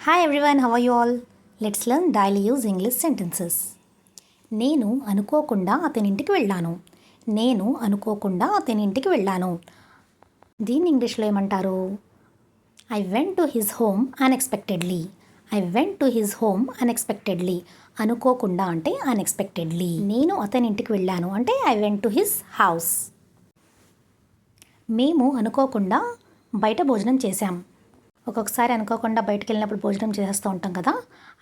Hi everyone, how are you all? Let's learn daily use English sentences. నేను అనుకోకుండా అతనింటికి వెళ్ళాను. నేను అనుకోకుండా అతనింటికి వెళ్ళాను. దీన్ని ఇంగ్లీష్లో ఏమంటారు? I went to his home unexpectedly. I went to his home unexpectedly. అనుకోకుండా అంటే unexpectedly. నేను అతనింటికి వెళ్ళాను అంటే I went to his house. మేము అనుకోకుండా బయట భోజనం చేశాం. ఒక్కొక్కసారి అనుకోకుండా బయటకు వెళ్ళినప్పుడు భోజనం చేస్తూ ఉంటాం కదా,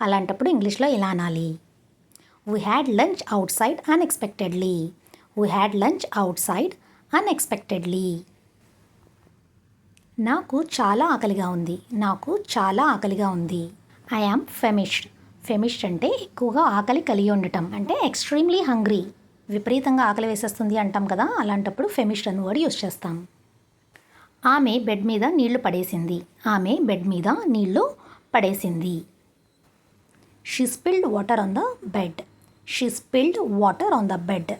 అలాంటప్పుడు ఇంగ్లీష్లో ఇలా అనాలి. We had lunch out side unexpectedly. We had lunch out side unexpectedly. నాకు చాలా ఆకలిగా ఉంది. నాకు చాలా ఆకలిగా ఉంది. I am ఫెమిష్డ్. ఫెమిష్డ్ అంటే ఎక్కువగా ఆకలి కలిగి ఉండటం, అంటే ఎక్స్ట్రీమ్లీ హంగ్రీ. విపరీతంగా ఆకలి వేసేస్తుంది అంటాం కదా, అలాంటప్పుడు ఫెమిష్డ్ అనే వర్డ్ యూస్ చేస్తాం. ఆమె బెడ్ మీద నీళ్లు పడేసింది. ఆమె బెడ్ మీద నీళ్లు పడేసింది. She spilled water on the bed. She spilled water on the bed.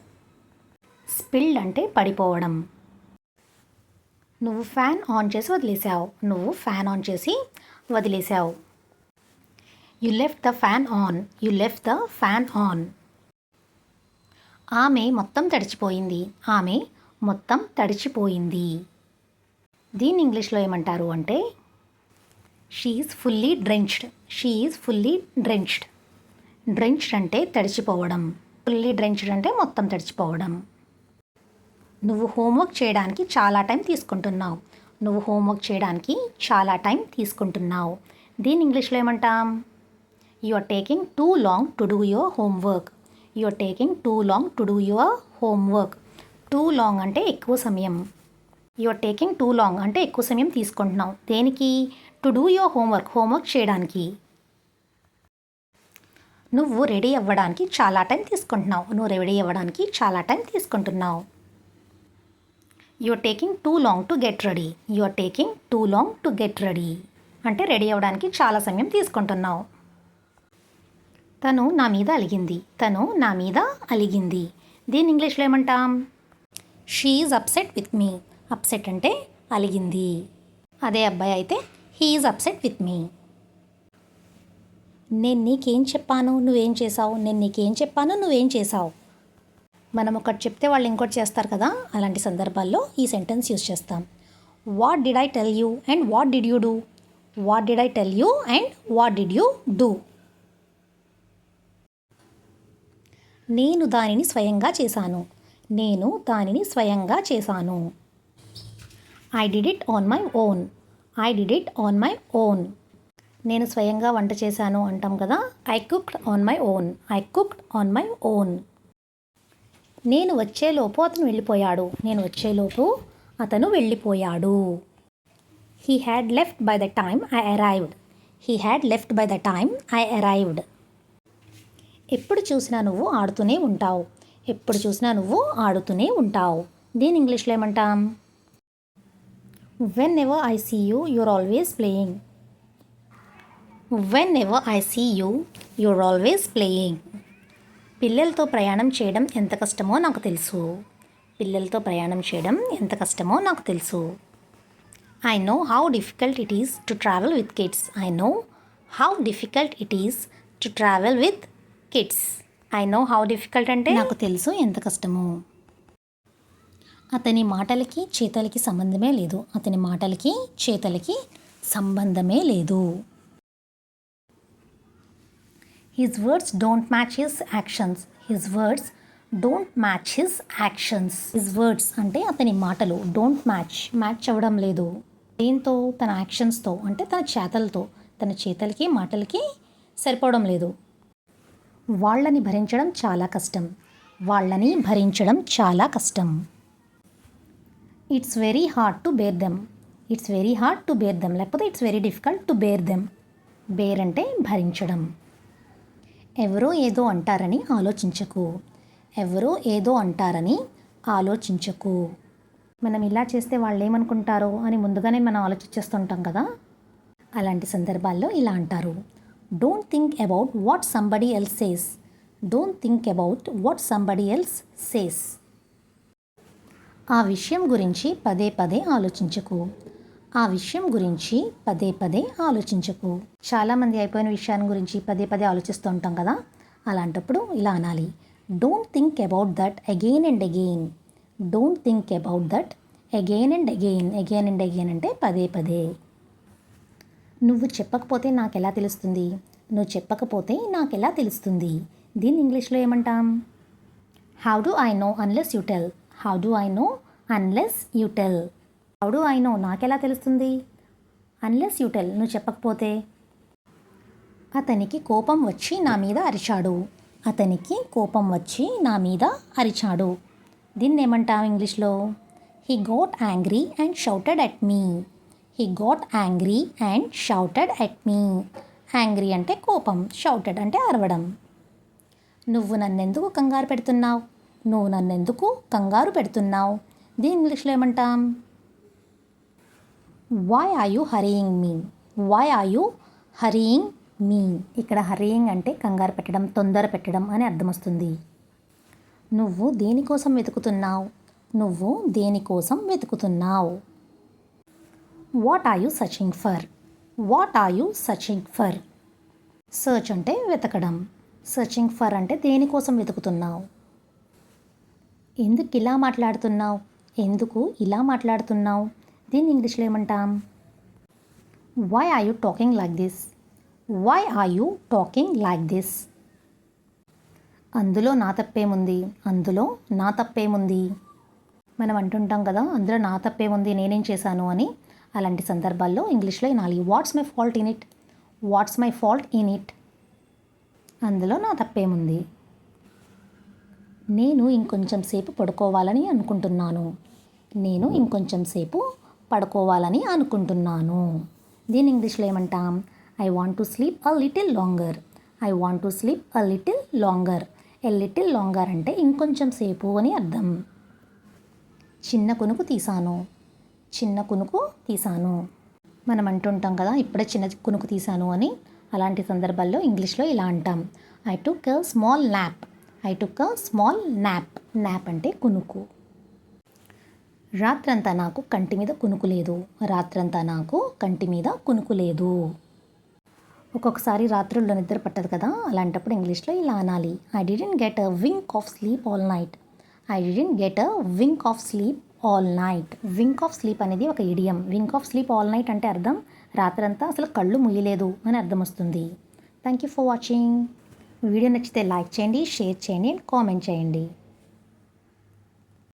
Spilled అంటే పడిపోవడం. నువ్వు ఫ్యాన్ ఆన్ చేసి వదిలేసావు. నువ్వు ఫ్యాన్ ఆన్ చేసి వదిలేసావు. You left the fan on. You left the fan on. ఆమె మొత్తం తడిచిపోయింది. ఆమె మొత్తం తడిచిపోయింది. దీన్ని ఇంగ్లీష్లో ఏమంటారు అంటే she is fully drenched. She is fully drenched. Drenched అంటే తడిచిపోవడం. ఫుల్లీ డ్రెంచ్డ్ అంటే మొత్తం తడిచిపోవడం. నువ్వు హోంవర్క్ చేయడానికి చాలా టైం తీసుకుంటున్నావు. నువ్వు హోంవర్క్ చేయడానికి చాలా టైం తీసుకుంటున్నావు. దీన్ని ఇంగ్లీష్లో ఏమంటాం? You are taking too long to do your homework. You are taking too long to do your homework. Too long అంటే ఎక్కువ సమయం. You are taking too long అంటే ఎక్కువ సమయం తీసుకుంటున్నావు. దేనికి? To do your homework. Homework చేయడానికి. నువ్వు రెడీ అవ్వడానికి చాలా టైం తీసుకుంటున్నావు. నువ్వు రెడీ అవ్వడానికి చాలా టైం తీసుకుంటున్నావు. You are taking too long to get ready. You are taking too long to get ready అంటే రెడీ అవ్వడానికి చాలా సమయం తీసుకుంటున్నావు. తను నా మీద అలిగింది. తను నా మీద అలిగింది. దీన్ని ఇంగ్లీష్లో ఏమంటాం? She is upset with me. Upset అంటే అలిగింది. అదే అబ్బాయి అయితే he is upset with me. నేను నీకేం చెప్పాను నువ్వేం చేసావు. నేను నీకేం చెప్పాను నువ్వేం చేసావు. మనం ఒకటి చెప్తే వాళ్ళు ఇంకోటి చేస్తారు కదా, అలాంటి సందర్భాల్లో ఈ సెంటెన్స్ యూజ్ చేస్తాం. What did I tell you and what did you do. What did I tell you and what did you do. నేను దానిని స్వయంగా చేశాను. నేను దానిని స్వయంగా చేశాను. I did it on my own. I did it on my own. నేను స్వయంగా వంట చేశాను అంటాం కదా, I cooked on my own. I cooked on my own. నేను వచ్చేలోపు అతను వెళ్ళిపోయాడు. నేను వచ్చేలోపు అతను వెళ్ళిపోయాడు. He had left by the time I arrived. He had left by the time I arrived. ఎప్పుడు చూసినా నువ్వు ఆడుతూనే ఉంటావు. ఎప్పుడు చూసినా నువ్వు ఆడుతూనే ఉంటావు. దీని ఇంగ్లీష్లో ఏమంటాం? Whenever I see you, you're always playing. Whenever I see you, you're always playing. పిల్లలతో ప్రయాణం చేయడం ఎంత కష్టమో నాకు తెలుసు. పిల్లలతో ప్రయాణం చేయడం ఎంత కష్టమో నాకు తెలుసు. I know how difficult it is to travel with kids. I know how difficult it is to travel with kids. I know how difficult అంటే నాకు తెలుసు ఎంత కష్టమో. అతని మాటలకి చేతలకి సంబంధమే లేదు. అతని మాటలకి చేతలకి సంబంధమే లేదు. His words don't match his actions. His words don't match his actions. His words అంటే అతని మాటలు డోంట్ మ్యాచ్ అవ్వడం లేదు. దేంతో? తన యాక్షన్స్తో అంటే తన చేతలతో. తన చేతలకి మాటలకి సరిపోవడం లేదు. వాళ్ళని భరించడం చాలా కష్టం. వాళ్ళని భరించడం చాలా కష్టం. It's very hard to bear them. It's very hard to bear them లేకపోతే it's very difficult to bear them. Bear అంటే భరించడం. ఎవరో ఏదో అంటారని ఆలోచించకు. ఎవరో ఏదో అంటారని ఆలోచించకు. మనం ఇలా చేస్తే వాళ్ళు ఏమనుకుంటారో అని ముందుగానే మనం ఆలోచించేస్తుంటాం కదా, అలాంటి సందర్భాల్లో ఇలా అంటారు. Don't think about what somebody else says. Don't think about what somebody else says. ఆ విషయం గురించి పదే పదే ఆలోచించకు. ఆ విషయం గురించి పదే పదే ఆలోచించకు. చాలామంది అయిపోయిన విషయాన్ని గురించి పదే పదే ఆలోచిస్తూ ఉంటాం కదా, అలాంటప్పుడు ఇలా అనాలి. Don't think about that again and again. Don't think about that again and again. Again and again అంటే పదే పదే. నువ్వు చెప్పకపోతే నాకెలా తెలుస్తుంది? నువ్వు చెప్పకపోతే నాకెలా తెలుస్తుంది? దీన్ని ఇంగ్లీష్లో ఏమంటాం? How do I know unless you tell. How do I know unless you tell. How do I know నాకెలా తెలుస్తుంది? అన్లెస్ యూ టెల్ నువ్వు చెప్పకపోతే. అతనికి కోపం వచ్చి నా మీద అరిచాడు. అతనికి కోపం వచ్చి నా మీద అరిచాడు. దీన్ని ఏమంటాం ఇంగ్లీష్లో? He got angry and shouted at me. He got angry and shouted at me. Angry అంటే కోపం, షౌటెడ్ అంటే అరవడం. నువ్వు నన్నెందుకు కంగారు పెడుతున్నావు? నువ్వు నన్నెందుకు కంగారు పెడుతున్నావు? దీన్ని ఇంగ్లీష్లో ఏమంటాం? Why are you hurrying me. Why are you hurrying me. ఇక్కడ హరీయింగ్ అంటే కంగారు పెట్టడం, తొందర పెట్టడం అని అర్థం వస్తుంది. నువ్వు దేనికోసం వెతుకుతున్నావు? నువ్వు దేనికోసం వెతుకుతున్నావు? What are you searching for. What are you searching for. Search అంటే వెతకడం, సర్చింగ్ ఫర్ అంటే దేనికోసం వెతుకుతున్నావు. ఎందుకు ఇలా మాట్లాడుతున్నావు? ఎందుకు ఇలా మాట్లాడుతున్నావు? దీన్ని ఇంగ్లీష్లో ఏమంటాం? Why are you talking like this. Why are you talking like this. అందులో నా తప్పేముంది. అందులో నా తప్పేముంది. మనం అంటుంటాం కదా, అందులో నా తప్పేముంది, నేనేం చేశాను అని. అలాంటి సందర్భాల్లో ఇంగ్లీష్లో వినాలి. What's my fault in it. What's my fault in it. అందులో నా తప్పేముంది. నేను ఇంకొంచెం సేపు పడుకోవాలని అనుకుంటున్నాను. నేను ఇంకొంచెం సేపు పడుకోవాలని అనుకుంటున్నాను. దీని ఇంగ్లీష్లో ఏమంటాం? I want to sleep a little longer. I want to sleep a little longer. A little longer అంటే ఇంకొంచెం సేపు అని అర్థం. చిన్న కునుకు తీశాను. చిన్న కునుకు తీశాను. మనం అంటుంటాం కదా, ఇప్పుడే చిన్న కునుకు తీశాను అని. అలాంటి సందర్భాల్లో ఇంగ్లీష్లో ఇలా అంటాం. I took a small nap. I took a small nap. Nap అంటే కునుకు. రాత్రంతా నాకు కంటి మీద కునుకు లేదు. రాత్రంతా నాకు కంటి మీద కునుకు లేదు. ఒక్కొక్కసారి రాత్రుల్లో నిద్ర పట్టదు కదా, అలాంటప్పుడు ఇంగ్లీష్లో ఇలా అనాలి. I didn't get a wink of sleep all night. I didn't get a wink of sleep all night. Wink of sleep అనేది ఒక idiom. Wink of sleep all night అంటే అర్థం రాత్రంతా అసలు కళ్ళు ముయ్యలేదు అని అర్థం వస్తుంది. Thank you for watching. Video నచ్చితే లైక్ చేయండి, షేర్ చేయండి, కామెంట్ చేయండి.